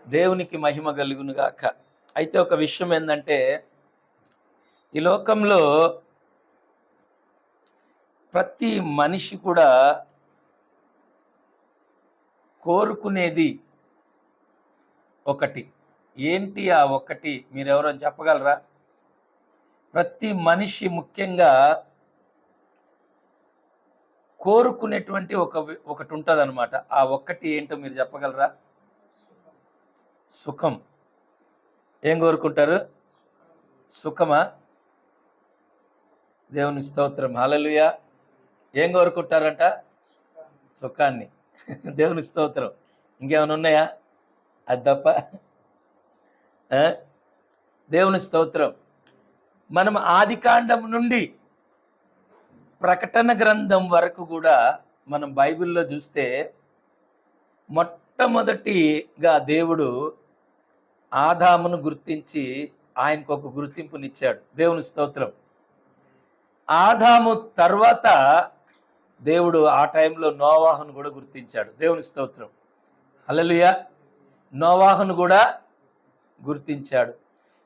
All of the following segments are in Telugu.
దేవునికి మహిమ కలుగును గాక. అయితే ఒక విషయం ఏందంటే, ఈ లోకంలో ప్రతి మనిషి కూడా కోరుకునేది ఒకటి. ఏంటి ఆ ఒకటి? మీరెవరైనా చెప్పగలరా? ప్రతి మనిషి ముఖ్యంగా కోరుకునేటువంటి ఒకటి ఉంటదనమాట. ఆ ఒక్కటి ఏంటో మీరు చెప్పగలరా? సుఖం. ఏం కోరుకుంటారు? సుఖమా? దేవుని స్తోత్రం. హల్లెలూయా. ఏం కోరుకుంటారంట? సుఖాన్ని. దేవుని స్తోత్రం. ఇంకేమైనా ఉన్నాయా? అది తప్ప. ఆ? దేవుని స్తోత్రం. మనం ఆదికాండం నుండి ప్రకటన గ్రంథం వరకు కూడా మనం బైబిల్లో చూస్తే మొట్టమొదటిగా దేవుడు ఆదామును గుర్తించి ఆయనకు ఒక గుర్తింపునిచ్చాడు. దేవుని స్తోత్రం. ఆదాము తర్వాత దేవుడు ఆ టైంలో నోవాహును కూడా గుర్తించాడు. దేవుని స్తోత్రం. హల్లెలూయా. నోవాహును కూడా గుర్తించాడు.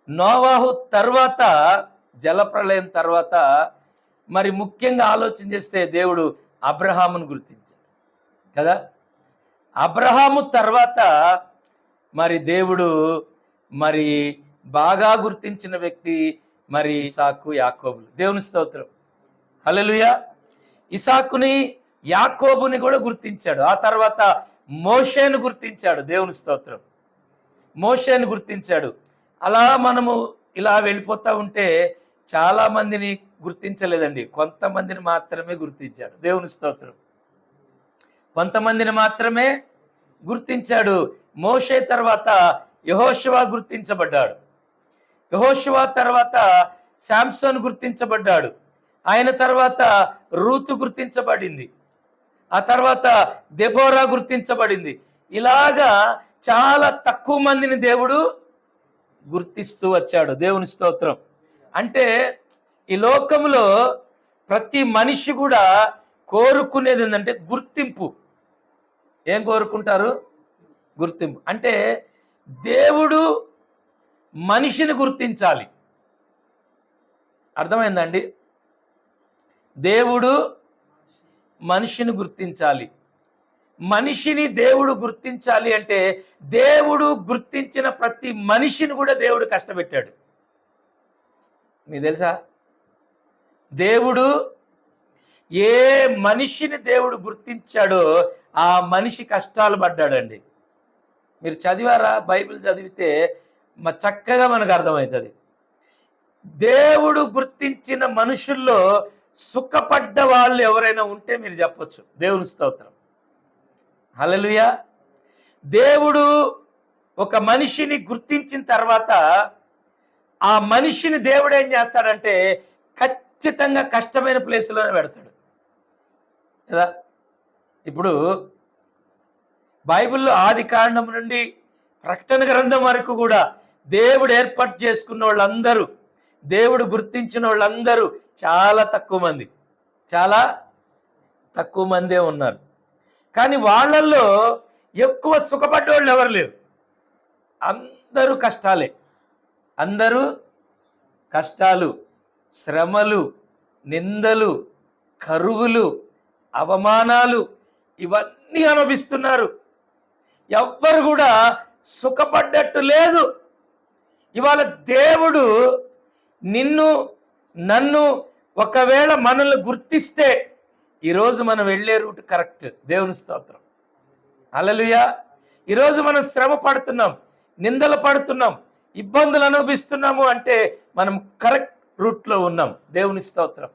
నోవాహు తర్వాత జలప్రళయం తర్వాత మరి ముఖ్యంగా ఆలోచన చేస్తే దేవుడు అబ్రహామును గుర్తించాడు కదా. అబ్రహాము తర్వాత మరి దేవుడు మరి బాగా గుర్తించిన వ్యక్తి మరి ఇసాకు, యాకోబులు. దేవుని స్తోత్రం. హల్లెలూయా. ఇసాకుని, యాకోబుని కూడా గుర్తించాడు. ఆ తర్వాత మోషేను గుర్తించాడు. దేవుని స్తోత్రం. మోషేను గుర్తించాడు. అలా మనము ఇలా వెళ్ళిపోతా ఉంటే చాలా మందిని గుర్తించలేదండి. కొంతమందిని మాత్రమే గుర్తించాడు. దేవుని స్తోత్రం. కొంతమందిని మాత్రమే గుర్తించాడు. మోషే తర్వాత యెహోషువ గుర్తించబడ్డాడు. యెహోషువ తర్వాత శాంసన్ గుర్తించబడ్డాడు. ఆయన తర్వాత రూతు గుర్తించబడింది. ఆ తర్వాత దెబోరా గుర్తించబడింది. ఇలాగా చాలా తక్కువ మందిని దేవుడు గుర్తిస్తూ వచ్చాడు. దేవుని స్తోత్రం. అంటే ఈ లోకంలో ప్రతి మనిషి కూడా కోరుకునేది ఏంటంటే గుర్తింపు. ఏం కోరుకుంటారు? గుర్తింపు. అంటే దేవుడు మనిషిని గుర్తించాలి. అర్థమైందండి? దేవుడు మనిషిని గుర్తించాలి. మనిషిని దేవుడు గుర్తించాలి అంటే దేవుడు గుర్తించిన ప్రతి మనిషిని కూడా దేవుడు కష్టపెట్టాడు. మీకు తెలుసా? దేవుడు ఏ మనిషిని దేవుడు గుర్తించాడో ఆ మనిషి కష్టాలు పడ్డాడండి. మీరు చదివారా? బైబిల్ చదివితే చక్కగా మనకు అర్థమవుతుంది. దేవుడు గుర్తించిన మనుషుల్లో సుఖపడ్డ వాళ్ళు ఎవరైనా ఉంటే మీరు చెప్పొచ్చు. దేవుని స్తోత్రం. హల్లెలూయా. దేవుడు ఒక మనిషిని గుర్తించిన తర్వాత ఆ మనిషిని దేవుడు ఏం చేస్తాడంటే ఖచ్చితంగా కష్టమైన ప్లేస్లోనే పెడతాడు కదా. ఇప్పుడు బైబిల్లో ఆది కాండం నుండి ప్రకటన గ్రంథం వరకు కూడా దేవుడు ఏర్పాటు చేసుకున్న వాళ్ళందరూ, దేవుడు గుర్తించిన వాళ్ళందరూ చాలా తక్కువ మంది, చాలా తక్కువ మందే ఉన్నారు. కానీ వాళ్ళల్లో ఎక్కువ సుఖపడ్డవాళ్ళు ఎవరు లేరు. అందరూ కష్టాలే. అందరూ కష్టాలు, శ్రమలు, నిందలు, కరువులు, అవమానాలు ఇవన్నీ అనుభవిస్తున్నారు. ఎవ్వరు కూడా సుఖపడ్డట్టు లేదు. ఇవాళ దేవుడు నిన్ను, నన్ను ఒకవేళ మనల్ని గుర్తిస్తే ఈరోజు మనం వెళ్ళే రూట్ కరెక్ట్. దేవుని స్తోత్రం. హల్లెలూయా. ఈరోజు మనం శ్రమ పడుతున్నాం, నిందలు పడుతున్నాం, ఇబ్బందులు అనుభవిస్తున్నాము అంటే మనం కరెక్ట్ రూట్లో ఉన్నాం. దేవుని స్తోత్రం.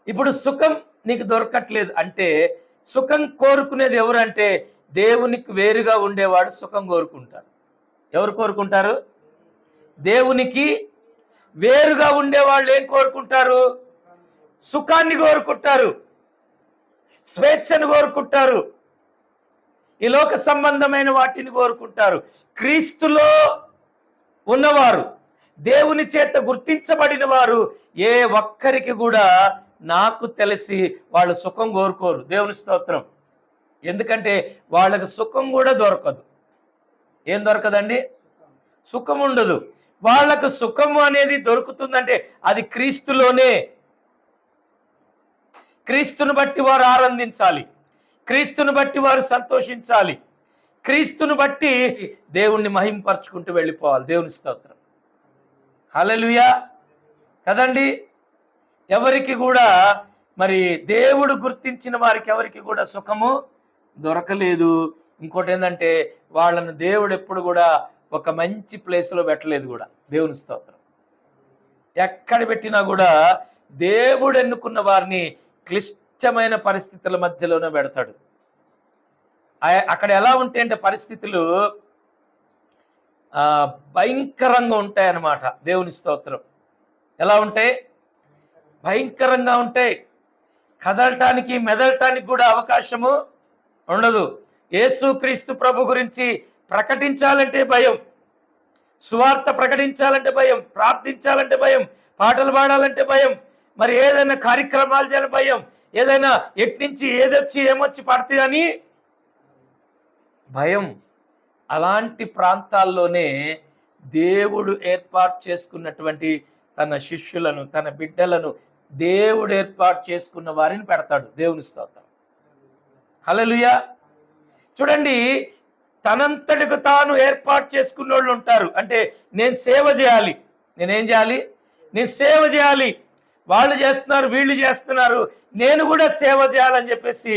ఇప్పుడు సుఖం నీకు దొరకట్లేదు అంటే సుఖం కోరుకునేది ఎవరు అంటే దేవునికి వేరుగా ఉండేవాడు సుఖం కోరుకుంటారు. ఎవరు కోరుకుంటారు? దేవునికి వేరుగా ఉండేవాళ్ళు ఏం కోరుకుంటారు? సుఖాన్ని కోరుకుంటారు, స్వేచ్ఛను కోరుకుంటారు, ఈ లోక సంబంధమైన వాటిని కోరుకుంటారు. క్రీస్తులో ఉన్నవారు, దేవుని చేత గుర్తించబడిన వారు ఏ ఒక్కరికి కూడా నాకు తెలిసి వాళ్ళు సుఖం కోరుకోరు. దేవుని స్తోత్రం. ఎందుకంటే వాళ్ళకి సుఖం కూడా దొరకదు. ఏం దొరకదండి? సుఖం ఉండదు. వాళ్ళకు సుఖము అనేది దొరుకుతుందంటే అది క్రీస్తులోనే. క్రీస్తుని బట్టి వారు ఆనందించాలి, క్రీస్తుని బట్టి వారు సంతోషించాలి, క్రీస్తుని బట్టి దేవుణ్ణి మహింపరచుకుంటూ వెళ్ళిపోవాలి. దేవుని స్తోత్రం, హల్లెలూయా కదండి. ఎవరికి కూడా మరి దేవుడు గుర్తించిన వారికి ఎవరికి కూడా సుఖము దొరకలేదు. ఇంకోటి ఏంటంటే వాళ్ళను దేవుడు ఎప్పుడు కూడా ఒక మంచి ప్లేస్లో పెట్టలేదు కూడా. దేవుని స్తోత్రం. ఎక్కడ పెట్టినా కూడా దేవుడు ఎన్నుకున్న వారిని క్లిష్టమైన పరిస్థితుల మధ్యలోనే పెడతాడు. అక్కడ ఎలా ఉంటాయంటే పరిస్థితులు భయంకరంగా ఉంటాయన్నమాట. దేవుని స్తోత్రం. ఎలా ఉంటాయి? భయంకరంగా ఉంటాయి. కదలటానికి మెదలటానికి కూడా అవకాశము ఉండదు. యేసుక్రీస్తు ప్రభు గురించి ప్రకటించాలంటే భయం, సువార్త ప్రకటించాలంటే భయం, ప్రార్థించాలంటే భయం, పాటలు పాడాలంటే భయం, మరి ఏదైనా కార్యక్రమాలు చేయాలని భయం, ఏదైనా ఎట్నుంచి ఏదొచ్చి ఏమొచ్చి పడితే అని భయం. అలాంటి ప్రాంతాల్లోనే దేవుడు ఏర్పాటు చేసుకున్నటువంటి తన శిష్యులను, తన బిడ్డలను దేవుడు ఏర్పాటు చేసుకున్న వారిని పెడతాడు. దేవుని స్తోత్రం, హల్లెలూయా. చూడండి, తనంతటికి తాను ఏర్పాటు చేసుకున్న వాళ్ళు ఉంటారు. అంటే నేను సేవ చేయాలి, నేనేం చేయాలి? నేను సేవ చేయాలి. వాళ్ళు చేస్తున్నారు, వీళ్ళు చేస్తున్నారు, నేను కూడా సేవ చేయాలని చెప్పేసి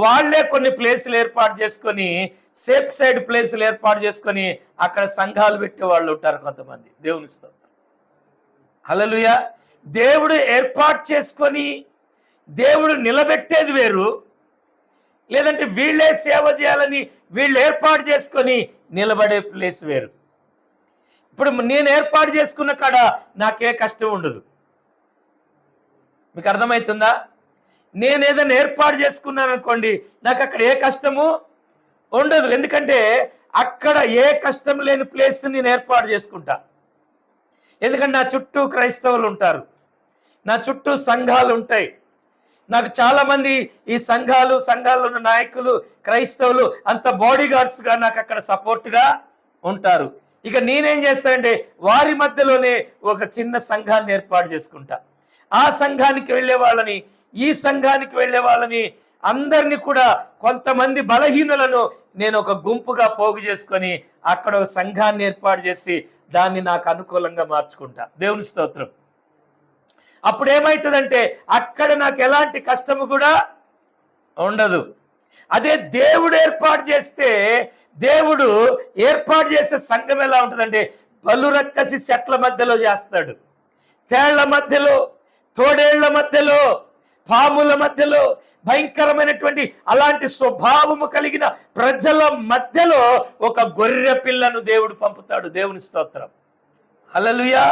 వాళ్ళే కొన్ని ప్లేసులు ఏర్పాటు చేసుకొని, సేఫ్ సైడ్ ప్లేసులు ఏర్పాటు చేసుకొని అక్కడ సంఘాలు పెట్టే వాళ్ళు ఉంటారు కొంతమంది. దేవుని స్తోత్రం, హల్లెలూయా. దేవుడు ఏర్పాటు చేసుకొని దేవుడు నిలబెట్టేది వేరు, లేదంటే వీళ్ళే సేవ చేయాలని వీళ్ళు ఏర్పాటు చేసుకొని నిలబడే ప్లేస్ వేరు. ఇప్పుడు నేను ఏర్పాటు చేసుకున్న కాడ నాకే కష్టం ఉండదు. మీకు అర్థమవుతుందా? నేను ఏదైనా ఏర్పాటు చేసుకున్నాను అనుకోండి, నాకు అక్కడ ఏ కష్టము ఉండదు. ఎందుకంటే అక్కడ ఏ కష్టం లేని ప్లేస్ నేను ఏర్పాటు చేసుకుంటా. ఎందుకంటే నా చుట్టూ క్రైస్తవులు ఉంటారు, నా చుట్టూ సంఘాలు ఉంటాయి. నాకు చాలా మంది ఈ సంఘాల్లో ఉన్న నాయకులు, క్రైస్తవులు అంత బాడీ గార్డ్స్గా నాకు అక్కడ సపోర్ట్గా ఉంటారు. ఇక నేనేం చేస్తానంటే వారి మధ్యలోనే ఒక చిన్న సంఘాన్ని ఏర్పాటు చేసుకుంటా. ఆ సంఘానికి వెళ్ళే వాళ్ళని, ఈ సంఘానికి వెళ్ళే వాళ్ళని అందరినీ కూడా, కొంతమంది బలహీనులను నేను ఒక గుంపుగా పోగు చేసుకొని అక్కడ ఒక సంఘాన్ని ఏర్పాటు చేసి దాన్ని నాకు అనుకూలంగా మార్చుకుంటా. దేవుని స్తోత్రం. అప్పుడు ఏమవుతుందంటే అక్కడ నాకు ఎలాంటి కష్టము కూడా ఉండదు. అదే దేవుడు ఏర్పాటు చేస్తే, దేవుడు ఏర్పాటు చేసే సంఘం ఎలా ఉంటుందంటే బలురక్కసి చెట్ల మధ్యలో చేస్తాడు, తేళ్ల మధ్యలో, తోడేళ్ల మధ్యలో, పాముల మధ్యలో, భయంకరమైనటువంటి అలాంటి స్వభావము కలిగిన ప్రజల మధ్యలో ఒక గొర్రె పిల్లను దేవుడు పంపుతాడు. దేవుని స్తోత్రం, హల్లెలూయా.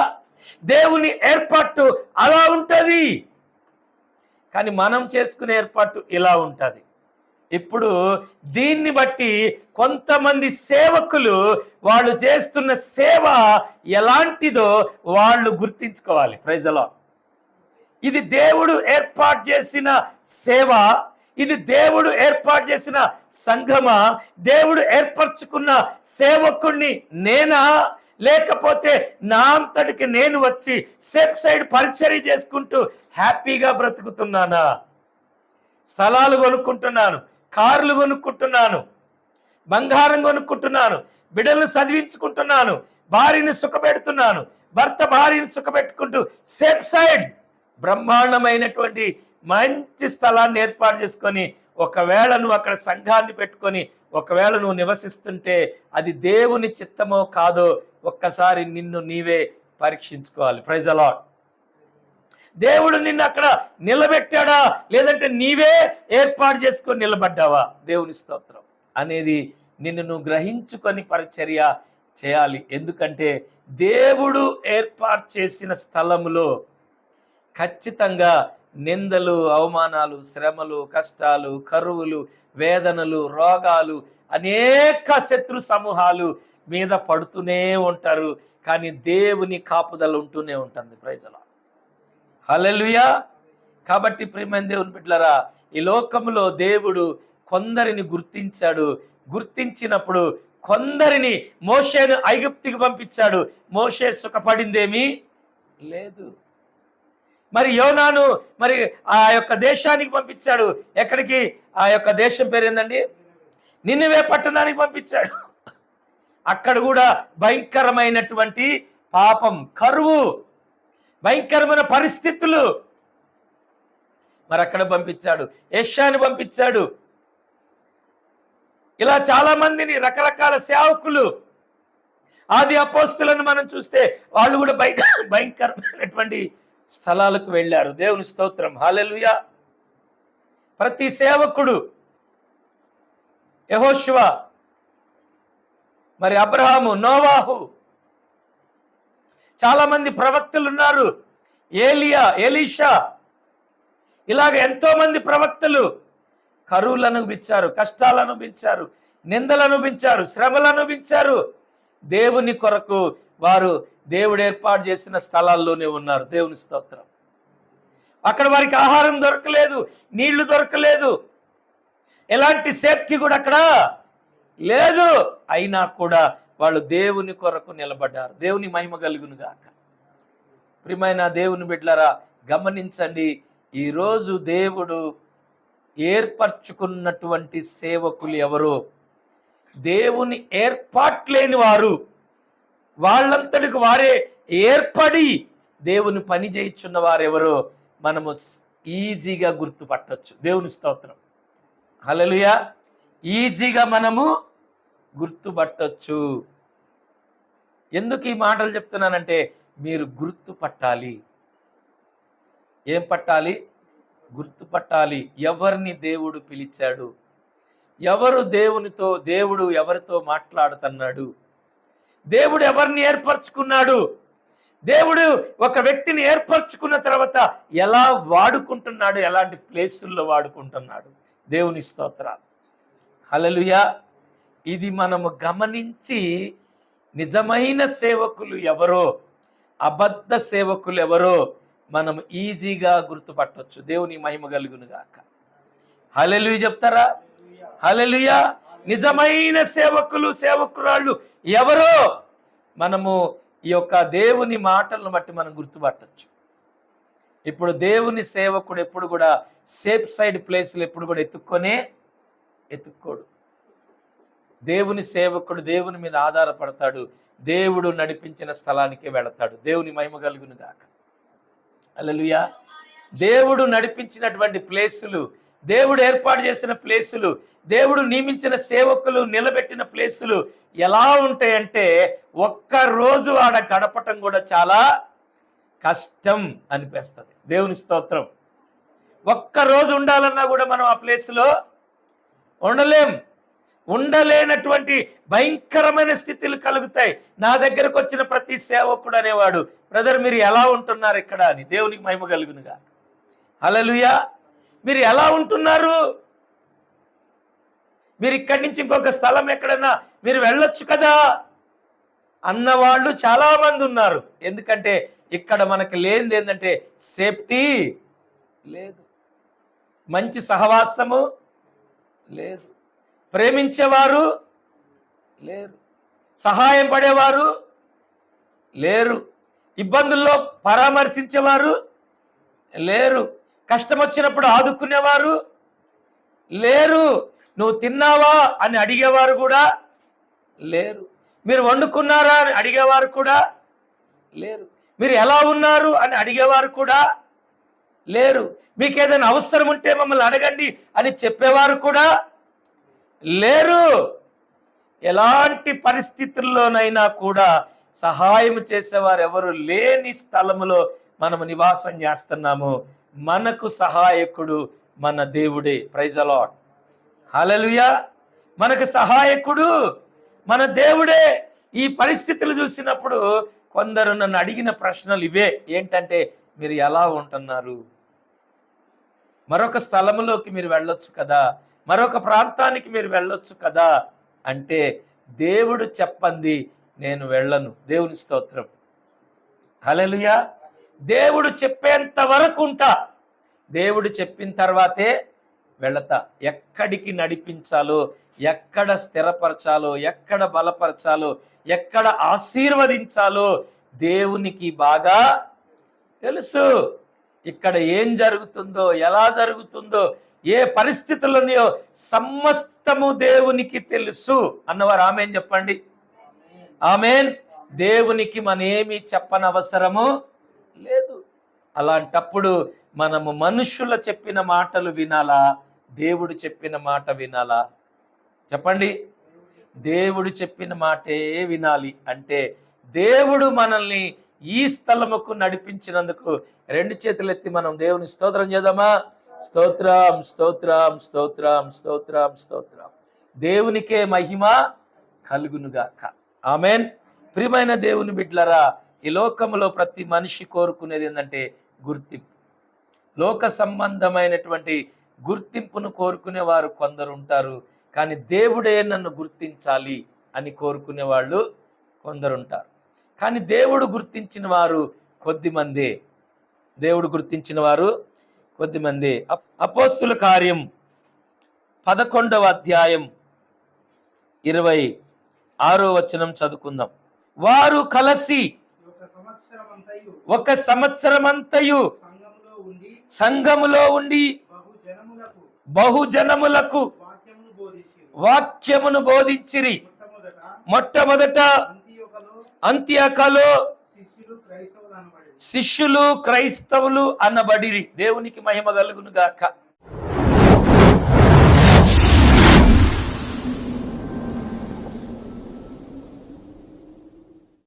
దేవుని ఏర్పాటు అలా ఉంటది, కానీ మనం చేసుకునే ఏర్పాటు ఇలా ఉంటది. ఇప్పుడు దీన్ని బట్టి కొంతమంది సేవకులు వాళ్ళు చేస్తున్న సేవ ఎలాంటిదో వాళ్ళు గుర్తించుకోవాలి. Praise the lord. ఇది దేవుడు ఏర్పాటు చేసిన సేవ, ఇది దేవుడు ఏర్పాటు చేసిన సంఘమా, దేవుడు ఏర్పరచుకున్న సేవకుణ్ణి నేనా, లేకపోతే నా అంతటికి నేను వచ్చి సేఫ్ సైడ్ పరిచర్య చేసుకుంటూ హ్యాపీగా బ్రతుకుతున్నానా? స్థలాలు కొనుక్కుంటున్నాను, కార్లు కొనుక్కుంటున్నాను, బంగారం కొనుక్కుంటున్నాను, బిడ్డలను చదివించుకుంటున్నాను, భార్యని సుఖపెడుతున్నాను, భర్త భార్యని సుఖపెట్టుకుంటూ సేఫ్ సైడ్ బ్రహ్మాండమైనటువంటి మంచి స్థలాన్ని ఏర్పాటు చేసుకొని, ఒకవేళ నువ్వు అక్కడ సంఘాన్ని పెట్టుకొని ఒకవేళ నువ్వు నివసిస్తుంటే అది దేవుని చిత్తమో కాదో ఒక్కసారి నిన్ను నీవే పరీక్షించుకోవాలి. Praise the lord. దేవుడు నిన్ను అక్కడ నిలబెట్టాడా, లేదంటే నీవే ఏర్పాటు చేసుకొని నిలబడ్డావా? దేవుని స్తోత్రం అనేది నిన్ను నువ్వు గ్రహించుకొని పరిచర్య చేయాలి. ఎందుకంటే దేవుడు ఏర్పాటు చేసిన స్థలములో ఖచ్చితంగా నిందలు, అవమానాలు, శ్రమలు, కష్టాలు, కరువులు, వేదనలు, రోగాలు, అనేక శత్రు సమూహాలు మీద పడుతూనే ఉంటారు. కానీ దేవుని కాపుదల ఉంటూనే ఉంటుంది. ప్రైజ్ ది లార్డ్, హల్లెలూయా. కాబట్టి ప్రియమైన దేవుని బిడ్డలారా, ఈ లోకంలో దేవుడు కొందరిని గుర్తించాడు. గుర్తించినప్పుడు కొందరిని మోషేను ఐగుప్తికి పంపించాడు. మోషే సుఖపడిందేమీ లేదు. మరి యోనాను మరి ఆ యొక్క దేశానికి పంపించాడు. ఎక్కడికి? ఆ యొక్క దేశం పేరు ఏందండి? నినివే పట్టణానికి పంపించాడు. అక్కడ కూడా భయంకరమైనటువంటి పాపం, కరువు, భయంకరమైన పరిస్థితులు. మరి అక్కడ పంపించాడు. యెషయాని పంపించాడు. ఇలా చాలా మందిని, రకరకాల సేవకులు, ఆది అపోస్తులను మనం చూస్తే వాళ్ళు కూడా భయంకరమైనటువంటి స్థలాలకు వెళ్ళారు. దేవుని స్తోత్రం, హల్లెలూయా. ప్రతి సేవకుడు, యెహోషువ, మరి అబ్రహాము, నోవాహు, చాలా మంది ప్రవక్తలు ఉన్నారు. ఏలియా, ఎలీషా, ఇలాగ ఎంతో మంది ప్రవక్తలు కరువులు అనుభవించారు, కష్టాలు అనుభవించారు, నిందలు అనుభవించారు, శ్రమలు అనుభవించారు. దేవుని కొరకు వారు దేవుడు ఏర్పాటు చేసిన స్థలాల్లోనే ఉన్నారు. దేవుని స్తోత్రం. అక్కడ వారికి ఆహారం దొరకలేదు, నీళ్లు దొరకలేదు, ఎలాంటి సేఫ్టీ కూడా అక్కడ లేదు. అయినా కూడా వాళ్ళు దేవుని కొరకు నిలబడ్డారు. దేవుని మహిమ కలుగును గాక. ప్రియమైన దేవుని బిడ్డలారా, గమనించండి, ఈరోజు దేవుడు ఏర్పరచుకున్నటువంటి సేవకులు ఎవరో, దేవుని ఏర్పాట్లేని వారు, వాళ్ళంతటికి వారే ఏర్పడి దేవుని పని చేయించున్న వారెవరో మనము ఈజీగా గుర్తుపట్టవచ్చు. దేవుని స్తోత్రం, హల్లెలూయా. ఈజీగా మనము గుర్తుపట్టొచ్చు. ఎందుకు ఈ మాటలు చెప్తున్నానంటే మీరు గుర్తుపట్టాలి. ఏం పట్టాలి? గుర్తుపట్టాలి. ఎవరిని దేవుడు పిలిచాడు, ఎవరు దేవునితో, దేవుడు ఎవరితో మాట్లాడుతున్నాడు, దేవుడు ఎవరిని ఏర్పరచుకున్నాడు, దేవుడు ఒక వ్యక్తిని ఏర్పరచుకున్న తర్వాత ఎలా వాడుకుంటున్నాడు, ఎలాంటి ప్లేసుల్లో వాడుకుంటున్నాడు. దేవుని స్తోత్రాలు, హల్లెలూయా. ఇది మనము గమనించి నిజమైన సేవకులు ఎవరో, అబద్ధ సేవకులు ఎవరో మనం ఈజీగా గుర్తుపట్టవచ్చు. దేవుని మహిమ కలుగును గాక. హల్లెలూయా చెప్తారా? హల్లెలూయా. నిజమైన సేవకులు, సేవకురాళ్ళు ఎవరో మనము ఈ యొక్క దేవుని మాటలను బట్టి మనం గుర్తుపట్టచ్చు. ఇప్పుడు దేవుని సేవకుడు ఎప్పుడు కూడా సేఫ్ సైడ్ ప్లేస్లు ఎప్పుడు కూడా ఎత్తుక్కోడు. దేవుని సేవకుడు దేవుని మీద ఆధారపడతాడు, దేవుడు నడిపించిన స్థలానికి వెళతాడు. దేవుని మహిమ కలుగును గాక. హల్లెలూయా. దేవుడు నడిపించినటువంటి ప్లేసులు, దేవుడు ఏర్పాటు చేసిన ప్లేసులు, దేవుడు నియమించిన సేవకులు నిలబెట్టిన ప్లేసులు ఎలా ఉంటాయంటే ఒక్క రోజు ఆడ గడపటం కూడా చాలా కష్టం అనిపిస్తుంది. దేవుని స్తోత్రం. ఒక్క రోజు ఉండాలన్నా కూడా మనం ఆ ప్లేస్లో ఉండలేనటువంటి భయంకరమైన స్థితులు కలుగుతాయి. నా దగ్గరకు వచ్చిన ప్రతి సేవకుడు అనేవాడు, బ్రదర్ మీరు ఎలా ఉంటున్నారు ఇక్కడ అని. దేవునికి మహిమ కలుగునుగా. హల్లెలూయా. మీరు ఎలా ఉంటున్నారు? మీరు ఇక్కడి నుంచి ఇంకొక స్థలం ఎక్కడన్నా మీరు వెళ్ళొచ్చు కదా అన్నవాళ్ళు చాలా మంది ఉన్నారు. ఎందుకంటే ఇక్కడ మనకి లేనిది ఏంటంటే సేఫ్టీ లేదు, మంచి సహవాసము లేదు, ప్రేమించేవారు లేరు, సహాయం పడేవారు లేరు, ఇబ్బందుల్లో పరామర్శించేవారు లేరు, కష్టం వచ్చినప్పుడు ఆదుకునేవారు లేరు, నువ్వు తిన్నావా అని అడిగేవారు కూడా లేరు, మీరు వండుకున్నారా అని అడిగేవారు కూడా లేరు, మీరు ఎలా ఉన్నారు అని అడిగేవారు కూడా లేరు, మీకు ఏదైనా అవసరం ఉంటే మమ్మల్ని అడగండి అని చెప్పేవారు కూడా లేరు. ఎలాంటి పరిస్థితుల్లోనైనా కూడా సహాయం చేసేవారు ఎవరు లేని స్థలములో మనము నివాసం చేస్తున్నాము. మనకు సహాయకుడు మన దేవుడే. Praise the lord. హల్లెలూయా. మనకు సహాయకుడు మన దేవుడే. ఈ పరిస్థితులు చూసినప్పుడు కొందరు నన్ను అడిగిన ప్రశ్నలు ఇవే. ఏంటంటే మీరు ఎలా ఉంటున్నారు, మరొక స్థలములోకి మీరు వెళ్ళొచ్చు కదా, మరొక ప్రాంతానికి మీరు వెళ్ళొచ్చు కదా అంటే దేవుడు చెప్పంది నేను వెళ్ళను. దేవుని స్తోత్రం. హల్లెలూయా. దేవుడు చెప్పేంత వరకు ఉంటా. దేవుడు చెప్పిన తర్వాతే వెళతా. ఎక్కడికి నడిపించాలో, ఎక్కడ స్థిరపరచాలో, ఎక్కడ బలపరచాలో, ఎక్కడ ఆశీర్వదించాలో దేవునికి బాగా తెలుసు. ఇక్కడ ఏం జరుగుతుందో, ఎలా జరుగుతుందో, ఏ పరిస్థితులున్నాయో సమస్తము దేవునికి తెలుసు అన్నవారు ఆమేన్ చెప్పండి. ఆమేన్. దేవునికి మనమేమి చెప్పనవసరము లేదు. అలాంటప్పుడు మనము మనుషుల చెప్పిన మాటలు వినాలా, దేవుడు చెప్పిన మాట వినాలా? చెప్పండి. దేవుడు చెప్పిన మాటే వినాలి. అంటే దేవుడు మనల్ని ఈ స్థలముకు నడిపించినందుకు రెండు చేతులు ఎత్తి మనం దేవుని స్తోత్రం చేద్దామా? స్తోత్రం, స్తోత్రం, స్తోత్రం, స్తోత్రం, స్తోత్రం. దేవునికే మహిమ కలుగునుగాక. ఆమేన్. ప్రియమైన దేవుని బిడ్డలారా, ఈ లోకములో ప్రతి మనిషి కోరుకునేది ఏంటంటే గుర్తింపు. లోక సంబంధమైనటువంటి గుర్తింపును కోరుకునే వారు కొందరు ఉంటారు. కానీ దేవుడే నన్ను గుర్తించాలి అని కోరుకునే వాళ్ళు కొందరు ఉంటారు. కానీ దేవుడు గుర్తించిన వారు కొద్దిమందే. దేవుడు గుర్తించిన వారు కొద్దిమందే. అపోస్తుల కార్యం 11వ అధ్యాయం 26వ వచనం చదువుకుందాం. వారు కలిసి ఒక సంవత్సరమంతయు సంఘములో ఉండి బహుజనములకు వాక్యమును బోధించిరి. మొట్టమొదట అంత్యోకయలో శిష్యులు క్రైస్తవులు అనబడిరి. దేవునికి మహిమ కలుగును గాక.